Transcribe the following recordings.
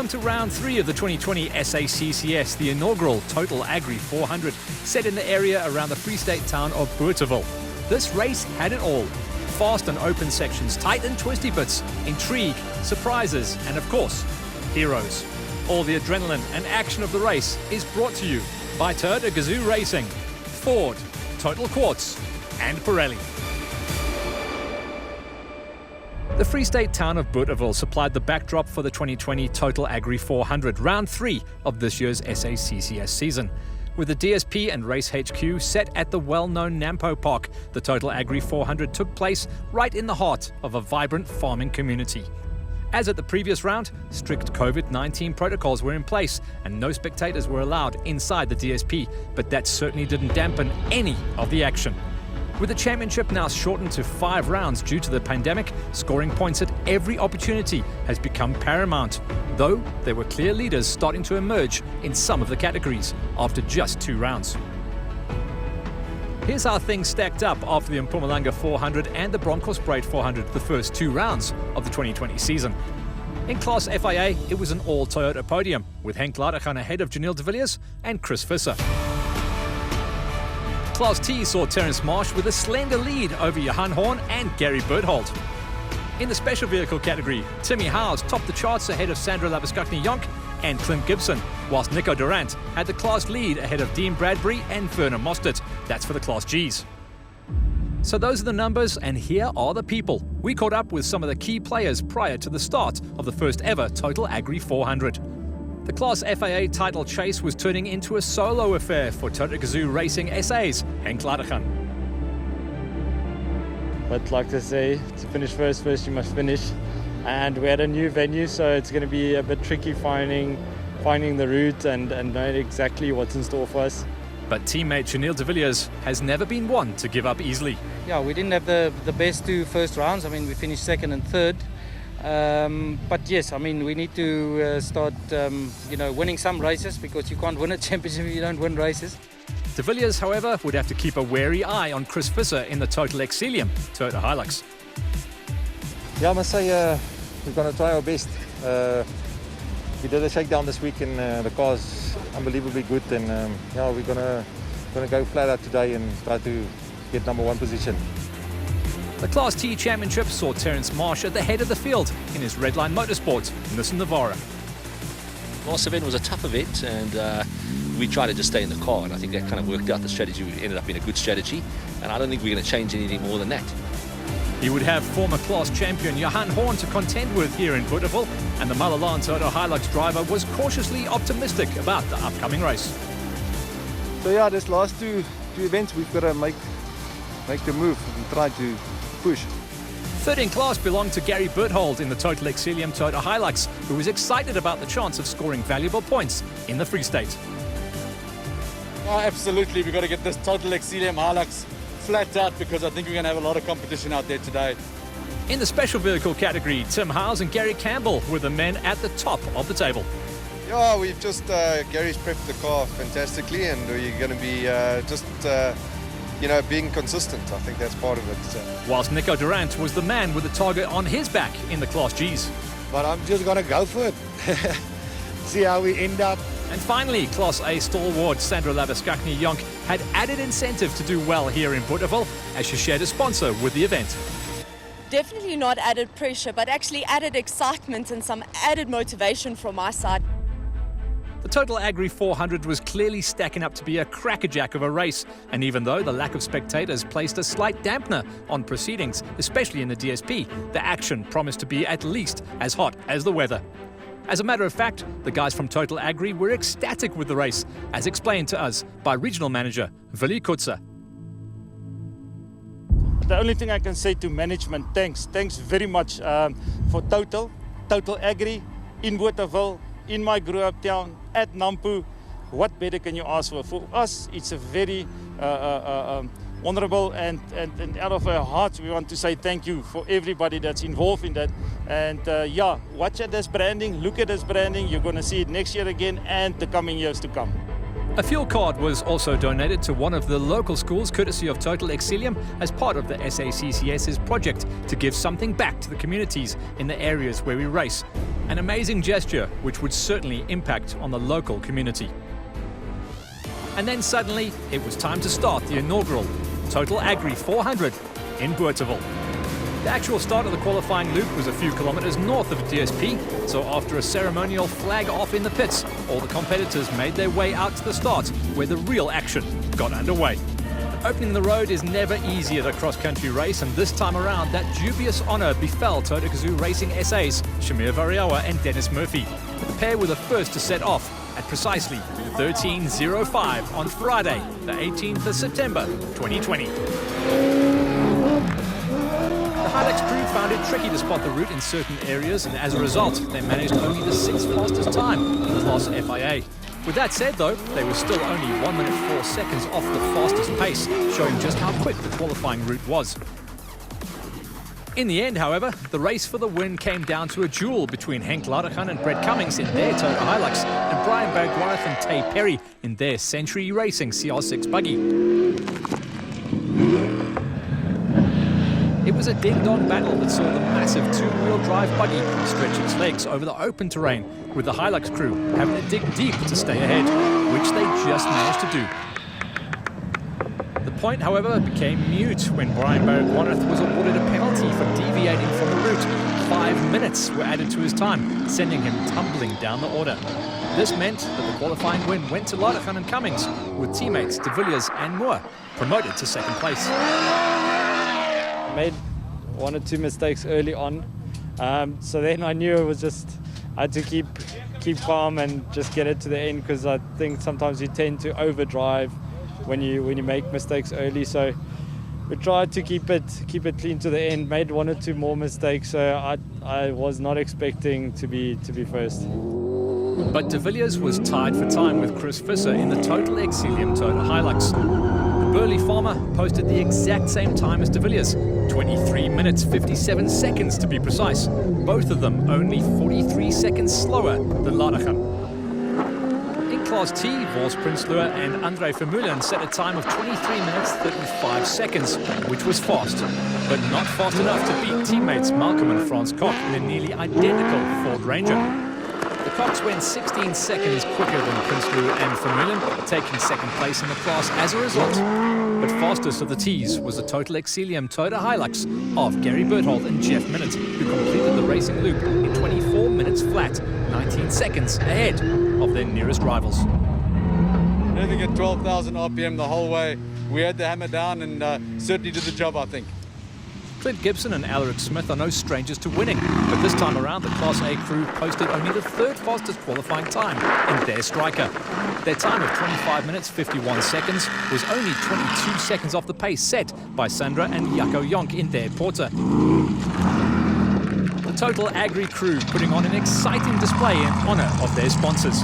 Welcome to round 3 of the 2020 SACCS, the inaugural Total Agri 400, set in the area around the Free State town of Bothaville. This race had it all. Fast and open sections, tight and twisty bits, intrigue, surprises, and of course, heroes. All the adrenaline and action of the race is brought to you by Toyota Gazoo Racing, Ford, Total Quartz, and Pirelli. The Free State town of Bothaville supplied the backdrop for the 2020 Total Agri 400, round 3 of this year's SACCS season. With the DSP and Race HQ set at the well-known Nampo Park, the Total Agri 400 took place right in the heart of a vibrant farming community. As at the previous round, strict COVID-19 protocols were in place and no spectators were allowed inside the DSP, but that certainly didn't dampen any of the action. With the championship now shortened to 5 rounds due to the pandemic, scoring points at every opportunity has become paramount, though there were clear leaders starting to emerge in some of the categories after just 2 rounds. Here's how things stacked up after the Mpumalanga 400 and the Bronkhorstspruit 400, the first 2 rounds of the 2020 season. In Class FIA, it was an all-Toyota podium, with Henk Ladeghan ahead of Janelle de Villiers and Chris Visser. Class T saw Terence Marsh with a slender lead over Johan Horn and Gary Berthold. In the special vehicle category, Timmy Howes topped the charts ahead of Sandra Labuschagne-Jonk and Clint Gibson, whilst Nico Durant had the class lead ahead of Dean Bradbury and Werner Mostert. That's for the Class Gs. So those are the numbers, and here are the people. We caught up with some of the key players prior to the start of the first ever Total Agri 400. The Class FIA title chase was turning into a solo affair for Toyota Gazoo Racing SA's Henk Ladeghan. But like they say, to finish first you must finish. And we had a new venue, so it's going to be a bit tricky finding the route and knowing exactly what's in store for us. But teammate Janelle de Villiers has never been one to give up easily. Yeah, we didn't have the best 2 first rounds. I mean, we finished 2nd and 3rd. But yes, I mean, we need to start, winning some races, because you can't win a championship if you don't win races. De Villiers, however, would have to keep a wary eye on Chris Visser in the Total Exilium Toyota Hilux. Yeah, I must say we're going to try our best. We did a shakedown this week and the car's unbelievably good, and we're going to go flat out today and try to get number 1 position. The Class T Championship saw Terence Marsh at the head of the field in his Redline Motorsports Nissan Navara. Last event was a tough event, and we tried to just stay in the car, and I think that kind of worked out. The strategy ended up being a good strategy, and I don't think we're going to change anything more than that. He would have former class champion Johan Horn to contend with here in Bothaville, and the Malalan Toyota Hilux driver was cautiously optimistic about the upcoming race. So yeah, this last two events we've got to make the move and try to push. Third in class belonged to Gary Berthold in the Total Exilium Toyota Hilux, who was excited about the chance of scoring valuable points in the Free State. Oh, absolutely, we've got to get this Total Exilium Hilux flat out, because I think we're going to have a lot of competition out there today. In the special vehicle category, Tim Howes and Gary Campbell were the men at the top of the table. Yeah, we've just, Gary's prepped the car fantastically, and we're going to be being consistent. I think that's part of it. So. Whilst Nico Durant was the man with the target on his back in the Class Gs. But I'm just going to go for it. See how we end up. And finally, Class A stalwart Sandra Labuschagne-Jonk had added incentive to do well here in Bothaville, as she shared a sponsor with the event. Definitely not added pressure, but actually added excitement and some added motivation from my side. The Total Agri 400 was clearly stacking up to be a crackerjack of a race, and even though the lack of spectators placed a slight dampener on proceedings, especially in the DSP, the action promised to be at least as hot as the weather. As a matter of fact, the guys from Total Agri were ecstatic with the race, as explained to us by Regional Manager Willie Kutzer. The only thing I can say to management, thanks very much for Total Agri, in Bothaville, in my grew-up town, at Nampo. What better can you ask for? For us, it's a very honorable and out of our hearts, we want to say thank you for everybody that's involved in that. And watch at this branding, look at this branding. You're going to see it next year again and the coming years to come. A fuel card was also donated to one of the local schools courtesy of Total Exilium as part of the SACCS's project to give something back to the communities in the areas where we race. An amazing gesture which would certainly impact on the local community. And then suddenly it was time to start the inaugural Total Agri 400 in Bothaville. The actual start of the qualifying loop was a few kilometres north of DSP, so after a ceremonial flag off in the pits, all the competitors made their way out to the start, where the real action got underway. Opening the road is never easy at a cross-country race, and this time around that dubious honour befell Toyota Gazoo Racing SA's Shamir Variawa and Dennis Murphy. The pair were the first to set off at precisely 13:05 on Friday, the 18th of September 2020. The Hilux crew found it tricky to spot the route in certain areas, and as a result, they managed only the 6th fastest time in Class FIA. With that said, though, they were still only 1 minute 4 seconds off the fastest pace, showing just how quick the qualifying route was. In the end, however, the race for the win came down to a duel between Henk Ladeghan and Brett Cummings in their Toyota Hilux and Brian Bergwarth and Tay Perry in their Century Racing CR6 buggy. It was a ding-dong battle that saw the massive two-wheel drive buggy stretch its legs over the open terrain, with the Hilux crew having to dig deep to stay ahead, which they just managed to do. The point, however, became mute when Brian Bergwarth was awarded a penalty for deviating from the route. 5 minutes were added to his time, sending him tumbling down the order. This meant that the qualifying win went to Ladeghan and Cummings, with teammates De Villiers and Moore promoted to second place. Made 1 or 2 mistakes early on, so then I knew it was just I had to keep calm and just get it to the end, because I think sometimes you tend to overdrive when you make mistakes early. So we tried to keep it clean to the end. Made 1 or 2 more mistakes, so I was not expecting to be first. But De Villiers was tied for time with Chris Visser in the Total Exilium Toyota Hilux. The burly farmer posted the exact same time as De Villiers, 23 minutes 57 seconds to be precise. Both of them only 43 seconds slower than Ladeghan. In Class T, Vos Prinsloo and Andre Vermeulen set a time of 23 minutes 35 seconds, which was fast, but not fast enough to beat teammates Malcolm and Frans Koch in a nearly identical Ford Ranger. The Cox went 16 seconds quicker than Prinsloo and Vermeulen, taking second place in the class as a result. But fastest of the T's was the Total Exilium Toyota Hilux of Gary Berthold and Jeff Minute, who completed the racing loop in 24 minutes flat, 19 seconds ahead of their nearest rivals. Anything at 12,000 RPM the whole way. We had the hammer down and certainly did the job, I think. Clint Gibson and Alaric Smith are no strangers to winning, but this time around the Class A crew posted only the 3rd fastest qualifying time in their striker. Their time of 25 minutes 51 seconds was only 22 seconds off the pace set by Sandra and Jaco Jonk in their Porter. The Total Agri crew putting on an exciting display in honour of their sponsors.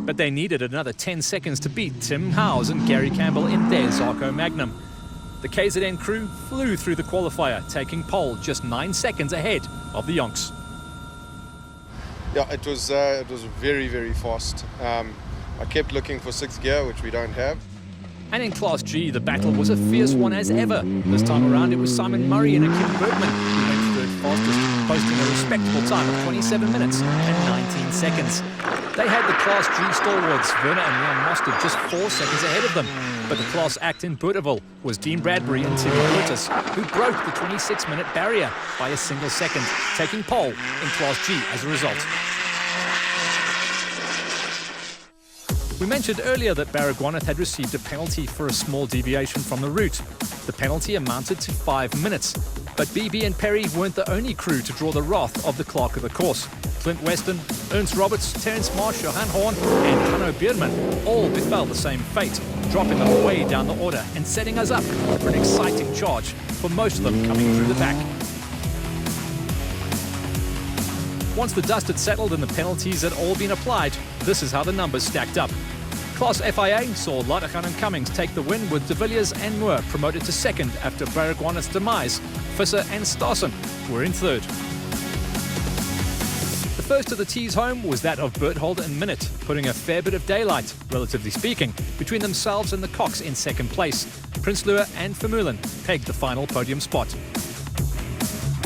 But they needed another 10 seconds to beat Tim Howes and Gary Campbell in their Zarko Magnum. The KZN crew flew through the qualifier, taking pole just 9 seconds ahead of the Yonks. Yeah, it was very, very fast. I kept looking for 6th gear, which we don't have. And in Class G, the battle was a fierce one as ever. This time around, it was Simon Murray and Akim Bergman who went 3rd fastest, posting a respectable time of 27 minutes and 19 seconds. They had the Class G stalwarts, Werner and Leon Mostert, just 4 seconds ahead of them. But the Class Act in Bothaville was Dean Bradbury and Timmy Curtis, who broke the 26-minute barrier by a single second, taking pole in Class G as a result. We mentioned earlier that Bergwarth had received a penalty for a small deviation from the route. The penalty amounted to 5 minutes. But BB and Perry weren't the only crew to draw the wrath of the clerk of the course. Clint Weston, Ernst Roberts, Terence Marsh, Johan Horn and Hanno Bierman all befell the same fate, dropping them way down the order and setting us up for an exciting charge, for most of them coming through the back. Once the dust had settled and the penalties had all been applied, this is how the numbers stacked up. Class FIA saw Ladeghan and Cummings take the win, with De Villiers and Moore promoted to second after Bergwarth's demise. Visser and Stassen were in third. The first of the tees home was that of Berthold and Minute, putting a fair bit of daylight, relatively speaking, between themselves and the Cox in second place. Prinsloo and Vermeulen pegged the final podium spot.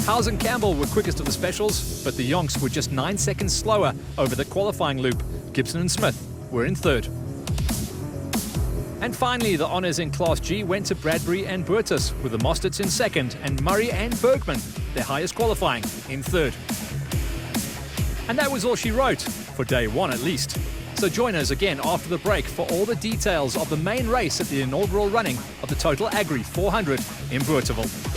Howes and Campbell were quickest of the specials, but the Yonks were just 9 seconds slower over the qualifying loop. Gibson and Smith were in third. And finally, the honours in Class G went to Bradbury and Burtis, with the Mosterts in second and Murray and Bergman, their highest qualifying, in third. And that was all she wrote, for day one at least. So join us again after the break for all the details of the main race at the inaugural running of the Total Agri 400 in Boerteville.